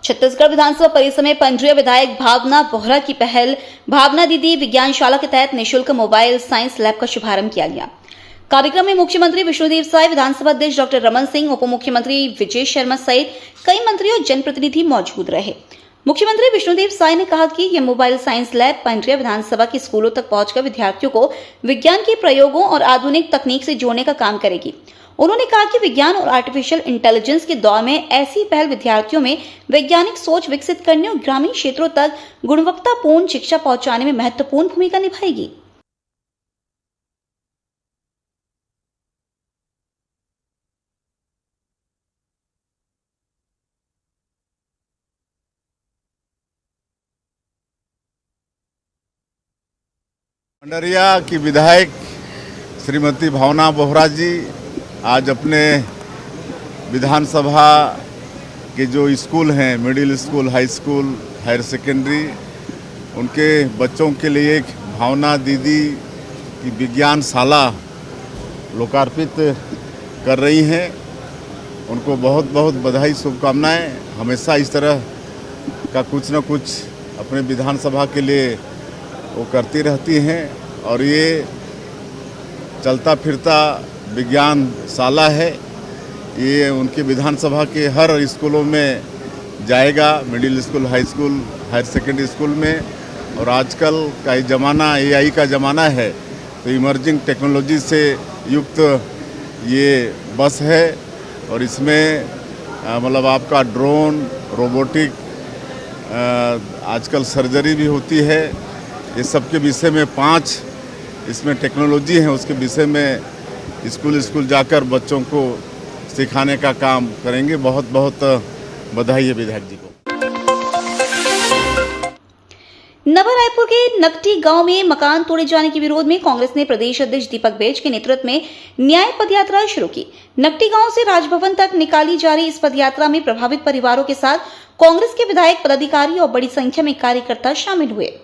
छत्तीसगढ़ विधानसभा परिसर में पंडरिया विधायक भावना बोहरा की पहल भावना दीदी विज्ञानशाला के तहत निःशुल्क मोबाइल साइंस लैब का शुभारंभ किया गया। कार्यक्रम में मुख्यमंत्री विष्णुदेव साय, विधानसभा अध्यक्ष डॉक्टर रमन सिंह, उप मुख्यमंत्री विजय शर्मा सहित कई मंत्री और जनप्रतिनिधि मौजूद रहे। मुख्यमंत्री विष्णुदेव साय ने कहा कि यह मोबाइल साइंस लैब पंडरिया विधानसभा के स्कूलों तक पहुंचकर विद्यार्थियों को विज्ञान के प्रयोगों और आधुनिक तकनीक से जोड़ने का काम करेगी। उन्होंने कहा कि विज्ञान और आर्टिफिशियल इंटेलिजेंस के दौर में ऐसी पहल विद्यार्थियों में वैज्ञानिक सोच विकसित करने और ग्रामीण क्षेत्रों तक गुणवत्तापूर्ण शिक्षा पहुंचाने में महत्वपूर्ण भूमिका निभाएगी। पंडरिया की विधायक श्रीमती भावना बोहरा जी आज अपने विधानसभा के जो स्कूल हैं, middle school, high school, higher secondary, उनके बच्चों के लिए एक भावना दीदी की विज्ञानशाला लोकार्पित कर रही हैं। उनको बहुत बहुत बधाई, शुभकामनाएं। हमेशा इस तरह का कुछ न कुछ अपने विधानसभा के लिए वो करती रहती हैं और ये चलता फिरता विज्ञानशाला है। ये उनके विधानसभा के हर स्कूलों में जाएगा, middle school, high school, higher secondary school में। और आजकल का ये ज़माना AI का ज़माना है, तो इमर्जिंग टेक्नोलॉजी से युक्त ये बस है और इसमें मतलब आपका ड्रोन, रोबोटिक, आजकल सर्जरी भी होती है। ये सब के विषय में 5 इसमें टेक्नोलॉजी है, उसके विषय में स्कूल जाकर बच्चों को सिखाने का काम करेंगे। बहुत बहुत बधाई है विधायक जी को। नवा रायपुर के नकटी गांव में मकान तोड़े जाने के विरोध में कांग्रेस ने प्रदेश अध्यक्ष दीपक बैज के नेतृत्व में न्याय पदयात्रा शुरू की। नकटी गांव से राजभवन तक निकाली जा रही इस पदयात्रा में प्रभावित परिवारों के साथ कांग्रेस के विधायक, पदाधिकारी और बड़ी संख्या में कार्यकर्ता शामिल हुए।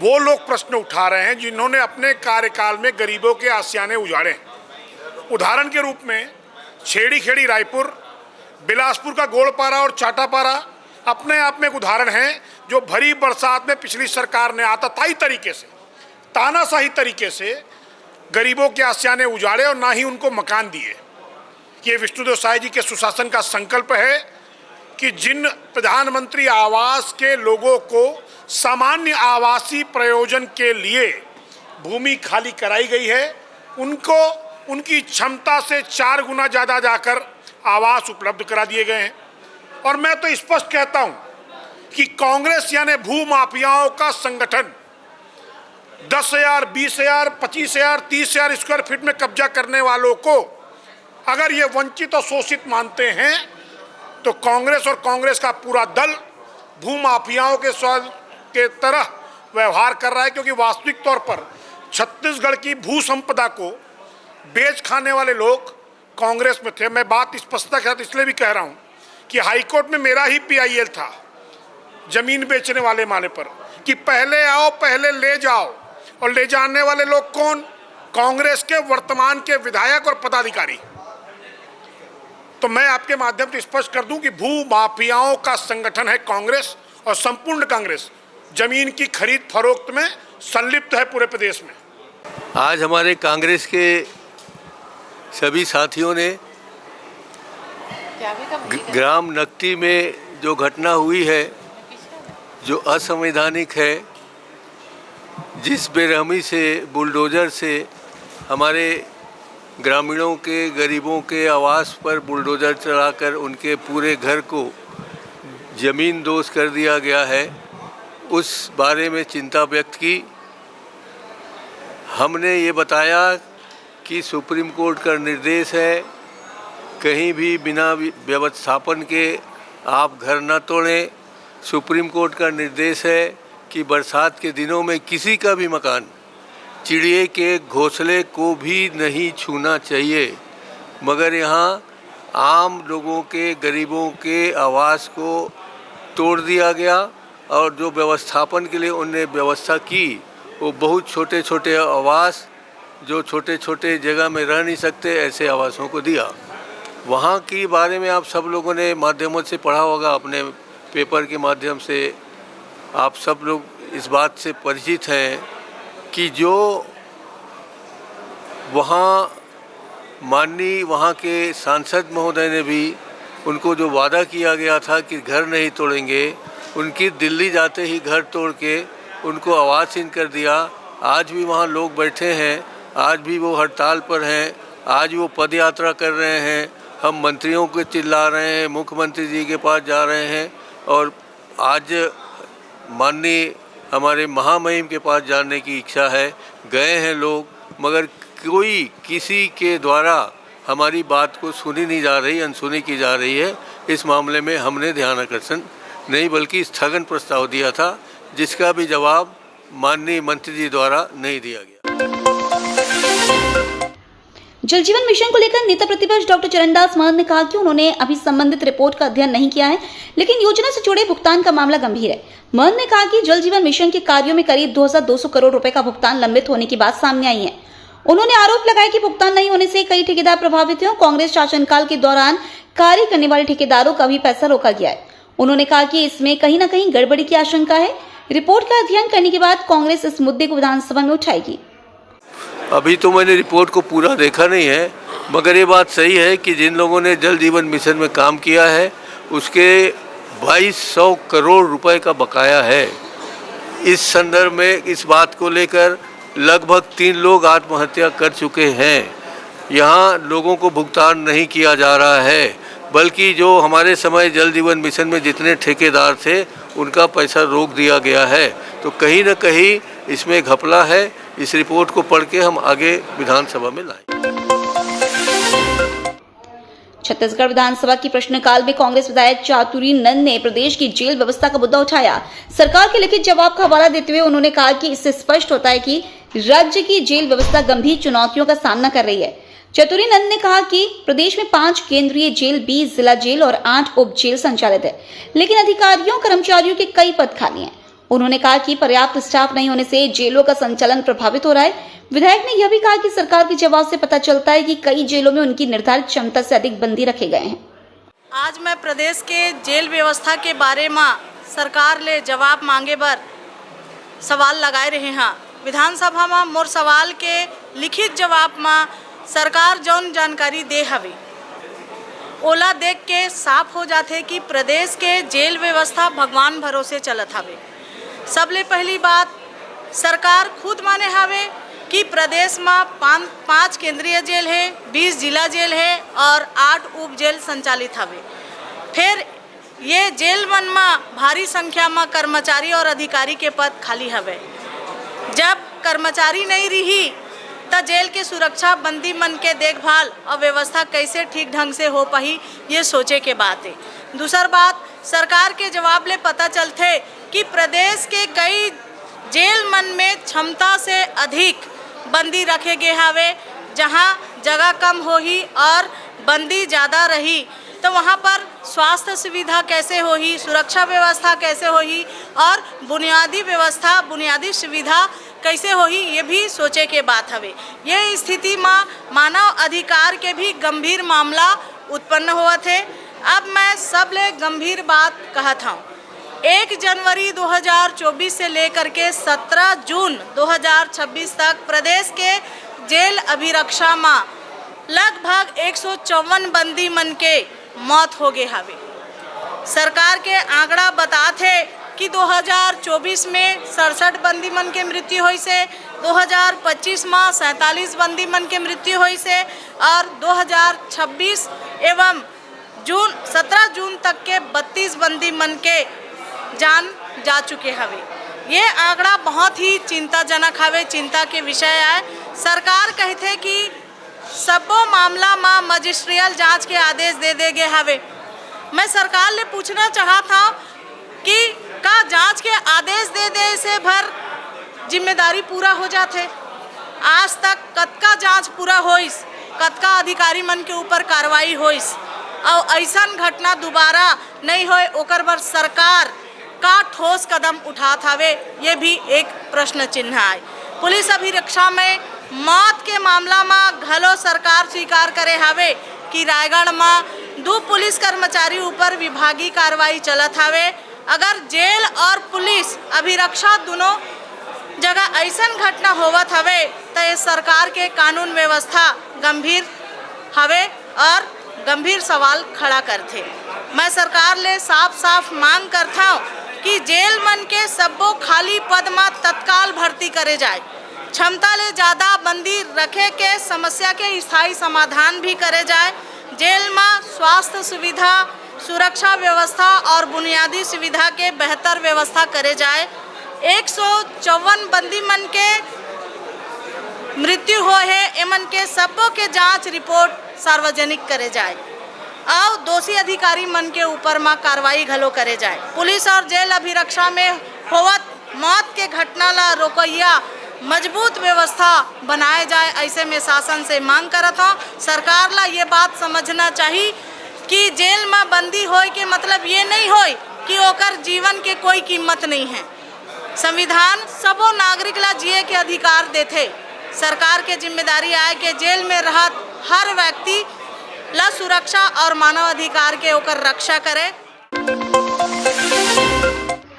वो लोग प्रश्न उठा रहे हैं जिन्होंने अपने कार्यकाल में गरीबों के आशियाने उजाड़े। उदाहरण के रूप में छेड़ी खेड़ी रायपुर, बिलासपुर का गोलपारा और चाटापारा अपने आप में एक उदाहरण है जो भरी बरसात में पिछली सरकार ने आतताई तरीके से, तानाशाही तरीके से गरीबों के आशियाने उजाड़े और ना ही उनको मकान दिए। ये विष्णुदेव साय जी के सुशासन का संकल्प है कि जिन प्रधानमंत्री आवास के लोगों को सामान्य आवासीय प्रयोजन के लिए भूमि खाली कराई गई है, उनको उनकी क्षमता से 4 गुना ज़्यादा जाकर आवास उपलब्ध करा दिए गए हैं। और मैं तो स्पष्ट कहता हूं कि कांग्रेस यानी भूमाफियाओं का संगठन 10,000, 20,000, 25,000, 30,000 स्क्वायर फीट में कब्जा करने वालों को अगर ये वंचित और शोषित मानते हैं तो कांग्रेस और कांग्रेस का पूरा दल भूमाफियाओं के तरह व्यवहार कर रहा है, क्योंकि वास्तविक तौर पर छत्तीसगढ़ की भू संपदा को बेच खाने वाले लोग कांग्रेस में थे। मैं बात स्पष्टता के साथ इसलिए भी कह रहा हूं कि हाईकोर्ट में मेरा ही PIL था जमीन बेचने वाले माने पर कि पहले आओ पहले ले जाओ, और ले जाने वाले लोग कौन? कांग्रेस के वर्तमान के विधायक और पदाधिकारी। तो मैं आपके माध्यम से स्पष्ट कर दूं कि भू माफियाओं का संगठन है कांग्रेस, और संपूर्ण कांग्रेस जमीन की खरीद फरोख्त में संलिप्त है पूरे प्रदेश में। आज हमारे कांग्रेस के सभी साथियों ने ग्राम नकटी में जो घटना हुई है, जो असंवैधानिक है, जिस बेरहमी से बुलडोजर से हमारे ग्रामीणों के, गरीबों के आवास पर बुलडोजर चलाकर उनके पूरे घर को ज़मीन दोज कर दिया गया है, उस बारे में चिंता व्यक्त की। हमने ये बताया कि सुप्रीम कोर्ट का निर्देश है कहीं भी बिना व्यवस्थापन के आप घर न तोड़ें। सुप्रीम कोर्ट का निर्देश है कि बरसात के दिनों में किसी का भी मकान चिड़िए के घोंसले को भी नहीं छूना चाहिए। मगर यहाँ आम लोगों के, गरीबों के आवास को तोड़ दिया गया और जो व्यवस्थापन के लिए उन्हें व्यवस्था की वो बहुत छोटे छोटे आवास, जो छोटे छोटे जगह में रह नहीं सकते ऐसे आवासों को दिया। वहाँ की बारे में आप सब लोगों ने माध्यमों से पढ़ा होगा, अपने पेपर के माध्यम से आप सब लोग इस बात से परिचित हैं कि जो वहाँ माननीय वहाँ के सांसद महोदय ने भी उनको जो वादा किया गया था कि घर नहीं तोड़ेंगे, उनकी दिल्ली जाते ही घर तोड़ के उनको आवाज़हीन कर दिया। आज भी वहाँ लोग बैठे हैं, आज भी वो हड़ताल पर हैं, आज वो पद यात्रा कर रहे हैं। हम मंत्रियों को चिल्ला रहे हैं, मुख्यमंत्री जी के पास जा रहे हैं और आज माननीय हमारे महामहिम के पास जाने की इच्छा है। गए हैं लोग, मगर कोई किसी के द्वारा हमारी बात को सुनी नहीं जा रही, अनसुनी की जा रही है। इस मामले में हमने ध्यान आकर्षण नहीं बल्कि स्थगन प्रस्ताव दिया था, जिसका भी जवाब माननीय मंत्री जी द्वारा नहीं दिया गया। जल जीवन मिशन को लेकर नेता प्रतिपक्ष डॉक्टर चरणदास महंत ने कहा कि उन्होंने अभी संबंधित रिपोर्ट का अध्ययन नहीं किया है, लेकिन योजना से जुड़े भुगतान का मामला गंभीर है। महंत ने कहा कि जल जीवन मिशन के कार्यों में करीब 2200 करोड़ रुपए का भुगतान लंबित होने की बात सामने आई है। उन्होंने आरोप लगाया कि भुगतान नहीं होने से कई ठेकेदार प्रभावित हैं। कांग्रेस शासनकाल के दौरान कार्य करने वाले ठेकेदारों का भी पैसा रोका गया है। उन्होंने कहा कि इसमें कहीं न कहीं गड़बड़ी की आशंका है। रिपोर्ट का अध्ययन करने के बाद कांग्रेस इस मुद्दे को विधानसभा में उठाएगी। अभी तो मैंने रिपोर्ट को पूरा देखा नहीं है, मगर ये बात सही है कि जिन लोगों ने जल जीवन मिशन में काम किया है उसके 2200 करोड़ रुपए का बकाया है। इस संदर्भ में इस बात को लेकर लगभग 3 लोग आत्महत्या कर चुके हैं। यहाँ लोगों को भुगतान नहीं किया जा रहा है, बल्कि जो हमारे समय जल जीवन मिशन में जितने ठेकेदार थे उनका पैसा रोक दिया गया है। तो कहीं न कहीं इसमें घपला है। इस रिपोर्ट को पढ़ के हम आगे विधानसभा में लाएं। छत्तीसगढ़ विधानसभा की प्रश्नकाल में कांग्रेस विधायक चातुरी नंद ने प्रदेश की जेल व्यवस्था का मुद्दा उठाया। सरकार के लिखित जवाब का हवाला देते हुए उन्होंने कहा कि इससे स्पष्ट होता है कि राज्य की जेल व्यवस्था गंभीर चुनौतियों का सामना कर रही है। चतुरी नंद ने कहा कि प्रदेश में 5 केंद्रीय जेल, 20 जिला जेल और 8 उप जेल संचालित है, लेकिन अधिकारियों कर्मचारियों के कई पद खाली हैं। उन्होंने कहा कि पर्याप्त स्टाफ नहीं होने से जेलों का संचालन प्रभावित हो रहा है। विधायक ने यह भी कहा कि सरकार के जवाब से पता चलता है कि कई जेलों में उनकी निर्धारित क्षमता से अधिक बंदी रखे गए हैं। आज मैं प्रदेश के जेल व्यवस्था के बारे में सरकार ले जवाब मांगे बर सवाल लगाए रहे हैं। विधानसभा में मोर सवाल के लिखित जवाब में सरकार जौन जानकारी दे हवे ओला देख के साफ हो जाते कि प्रदेश के जेल व्यवस्था भगवान भरोसे चलत हवे। सबले पहली बात, सरकार खुद माने हवे कि प्रदेश में 5 केंद्रीय जेल है, 20 जिला जेल है और 8 उप जेल संचालित हवे। फिर ये जेल मन में भारी संख्या में कर्मचारी और अधिकारी के पद खाली हवे। जब कर्मचारी नहीं रही तो जेल के सुरक्षा, बंदी मन के देखभाल और व्यवस्था कैसे ठीक ढंग से हो पाही, ये सोचे के बात है। दूसर बात, सरकार के जवाब ले पता चलते कि प्रदेश के कई जेल मन में क्षमता से अधिक बंदी रखे गए हवे। जहां जगह कम होही और बंदी ज़्यादा रही तो वहां पर स्वास्थ्य सुविधा कैसे होही, सुरक्षा व्यवस्था कैसे होही और बुनियादी व्यवस्था, बुनियादी सुविधा कैसे होही, ये भी सोचे के बात हवे। ये स्थिति में मानव अधिकार के भी गंभीर मामला उत्पन्न हुआ थे। अब मैं सबले गंभीर बात कहत हूँ। 1 जनवरी 2024 से लेकर के 17 जून 2026 तक प्रदेश के जेल अभिरक्षा में लगभग 154 बंदी मन के मौत हो गए हवे। सरकार के आंकड़ा बताते कि 2024 में 67 बंदी मन के मृत्यु हुई से, 2025 में 47 बंदी मन के मृत्यु हुई से और 2026 एवं 17 जून तक के 32 बंदी मन के जान जा चुके हवे। ये आंकड़ा बहुत ही चिंताजनक हवे, चिंता के विषय है। सरकार कहते कि सबो मामला में मजिस्ट्रियल जांच के आदेश दे गए हवे। मैं सरकार ले पूछना चाहता हूँ कि का जांच के आदेश दे से भर जिम्मेदारी पूरा हो जाते। आज तक कतका जांच पूरा होइस, कतका अधिकारी मन के ऊपर कार्रवाई होइस, और ऐसन घटना दोबारा नहीं होए ओकर बर सरकार का ठोस कदम उठात हवे, ये भी एक प्रश्न चिन्ह है। पुलिस अभिरक्षा में मौत के मामला में घलो सरकार स्वीकार करे हवे कि रायगढ़ में 2 पुलिस कर्मचारी ऊपर विभागीय कार्रवाई चलत हवे। अगर जेल और पुलिस अभिरक्षा दोनों जगह ऐसन घटना होवत हवे तो ये सरकार के कानून व्यवस्था गंभीर हवे और गंभीर सवाल खड़ा करथे। मैं सरकार ले साफ साफ मांग करता हूँ कि जेल मन के सब्बो खाली पद में तत्काल भर्ती करे जाए, क्षमता ले ज़्यादा बंदी रखे के समस्या के स्थायी समाधान भी करे जाए, जेल में स्वास्थ्य सुविधा, सुरक्षा व्यवस्था और बुनियादी सुविधा के बेहतर व्यवस्था करे जाए। 154 बंदी मन के मृत्यु हो है, एमन के सबों के जांच रिपोर्ट सार्वजनिक करे जाए और दोषी अधिकारी मन के ऊपर में कार्रवाई घलो करे जाए। पुलिस और जेल अभिरक्षा में होवत मौत के घटना ला रोकैया मजबूत व्यवस्था बनाए जाए, ऐसे में शासन से मांग करत हूँ। सरकार ला ये बात समझना चाहिए कि जेल में बंदी होए के मतलब ये नहीं होए कि ओकर जीवन के कोई कीमत नहीं है। संविधान सबो नागरिक ला जिए के अधिकार देथे। सरकार के जिम्मेदारी आए कि जेल में रहत हर व्यक्ति ला सुरक्षा और मानव अधिकार के ओकर रक्षा करे।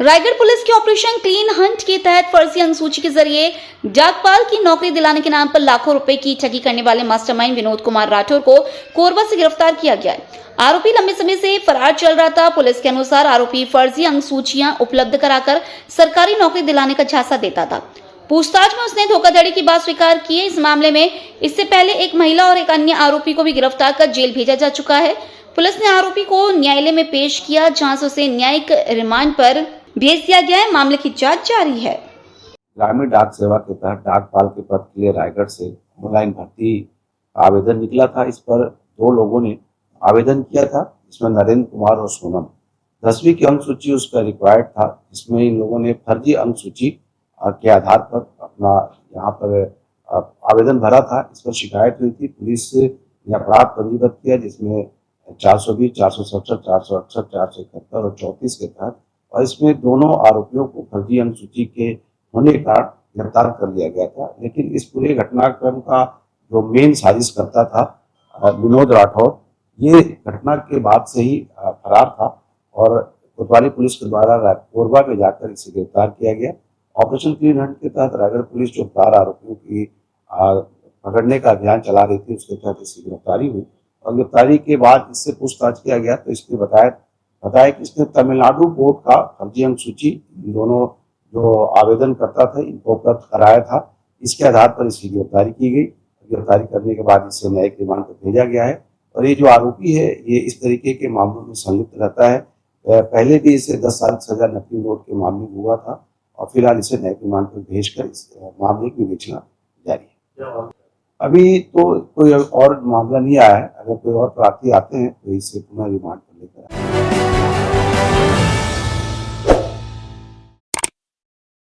रायगढ़ पुलिस के ऑपरेशन क्लीन हंट के तहत फर्जी अनुसूची के जरिए डाकपाल की नौकरी दिलाने के नाम पर लाखों रुपए की ठगी करने वाले मास्टरमाइंड विनोद कुमार राठौर को कोरबा से गिरफ्तार किया गया है। आरोपी लंबे समय से फरार चल रहा था। पुलिस के अनुसार आरोपी फर्जी अनुसूचियां उपलब्ध कराकर सरकारी नौकरी दिलाने का झांसा देता था। पूछताछ में उसने धोखाधड़ी की बात स्वीकार की है। इस मामले में इससे पहले एक महिला और एक अन्य आरोपी को भी गिरफ्तार कर जेल भेजा जा चुका है। पुलिस ने आरोपी को न्यायालय में पेश किया, जहां से उसे न्यायिक रिमांड पर भेज दिया गया है। मामले की जांच जारी है। ग्रामीण डाक सेवा के तहत डाकपाल के पद के लिए रायगढ़ से ऑनलाइन भर्ती आवेदन निकला था। इस पर 2 लोगों ने आवेदन किया था, इसमें नरेंद्र कुमार और सोनम। 10वीं की अंक सूची उस पर रिक्वायर्ड था, जिसमें इन लोगों ने फर्जी अंक सूची के आधार पर अपना यहाँ पर आवेदन भरा था। इस पर शिकायत हुई थी। पुलिस ने अपराध पंजीबद्ध किया, जिसमें 420, 467, 468, 471 और 34 के तहत, और इसमें दोनों आरोपियों को फर्जी अंक सूची के होने के कारण गिरफ्तार कर लिया गया था। लेकिन इस पूरे घटनाक्रम का जो मेन साजिश करता था विनोद राठौर, ये घटना के बाद से ही फरार था और कोतवाली पुलिस के द्वारा कोरबा में जाकर इसे गिरफ्तार किया गया। ऑपरेशन क्लीन हंट के तहत रायगढ़ पुलिस जो फरार आरोपियों की पकड़ने का अभियान चला रही थी, उसके तहत इसकी गिरफ्तारी हुई और गिरफ्तारी के बाद इससे पूछताछ किया गया तो इसने बताया कि इसने तमिलनाडु बोर्ड का फर्जी अंक सूची दोनों जो आवेदन करता था इनको उपलब्ध कराया था। इसके आधार पर इसकी गिरफ्तारी की गई। गिरफ्तारी करने के बाद इसे न्यायिक रिमांड पर भेजा गया है और ये जो आरोपी है ये इस तरीके के मामलों में संलिप्त रहता है। पहले भी इसे 10 साल सजा नकली नोट के मामले में हुआ था और फिलहाल इसे न्यायिक रिमांड पर भेजकर इस मामले की विवेचना जारी है। अभी तो कोई और मामला नहीं आया है। अगर कोई और प्रार्थी आते हैं तो इसे पुनः रिमांड पर लेकर